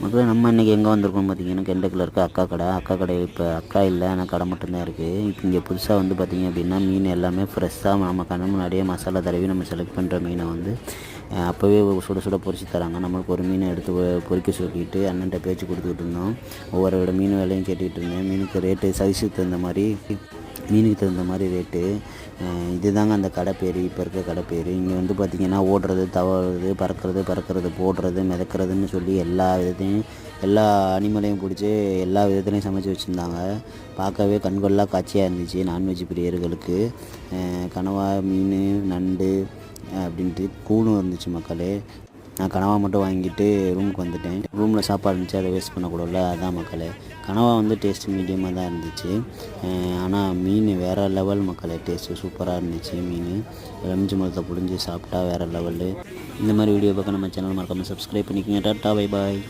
மக்களே நம்ம இன்றைக்கி எங்கே வந்திருக்கோம் பார்த்தீங்கன்னா, கெண்டக்கில் இருக்க அக்கா கடை. அக்கா கடை இப்போ அக்கா இல்லை, ஆனால் கடை மட்டும்தான் இருக்குது. இப்போ இங்கே புதுசாக வந்து பார்த்திங்க அப்படின்னா, மீன் எல்லாமே ஃப்ரெஷ்ஷாக நம்ம கண்ணு முன்னாடியே மசாலா தடவி நம்ம செலக்ட் பண்ணுற மீனை வந்து அப்போவே சுட சுட பொரிச்சு தராங்க. நம்மளுக்கு ஒரு மீனை எடுத்து பொரிக்க சொல்லிட்டு அண்ணன்ட்ட பேச்சு கொடுத்துக்கிட்டு இருந்தோம். ஒவ்வொரு மீன் விலையும் கேட்டுக்கிட்டு இருந்தேன். மீனுக்கு ரேட்டு சைஸுக்கு தகுந்த மாதிரி, மீனுக்கு தகுந்த மாதிரி ரேட்டு. இதுதாங்க அந்த கடை பேர், இப்போ இருக்க கடை பேர். இங்கே வந்து பார்த்திங்கன்னா ஓடுறது, தவறுறது, பறக்கிறது, போடுறது, மிதக்கிறதுன்னு சொல்லி எல்லா விதத்தையும், எல்லா அனிமலையும் பிடிச்சி எல்லா விதத்துலையும் சமைச்சு வச்சுருந்தாங்க. பார்க்கவே கண்கொள்ளா காட்சியாக இருந்துச்சு நான்வெஜ் பிரியர்களுக்கு. கனவா, மீன், நண்டு அப்படின்ட்டு கூழும் இருந்துச்சு மக்களே. நான் கனவா மட்டும் வாங்கிட்டு ரூமுக்கு வந்துட்டேன். ரூமில் சாப்பாடு இருந்துச்சு, அதை வேஸ்ட் பண்ணக்கூடாதுல, அதான் மக்களே. கனவா வந்து டேஸ்ட்டு மீடியமாக தான் இருந்துச்சு. ஆனால் மீன் வேறு லெவல் மக்களே, டேஸ்ட்டு சூப்பராக இருந்துச்சு. மீன் எலுமிச்சை மரத்தை புழிஞ்சு சாப்பிட்டா வேறு லெவலு. இந்த மாதிரி வீடியோ பார்க்க நம்ம சேனல் மறக்காமல் சப்ஸ்கிரைப் பண்ணிக்கோங்க. Tata, bye bye.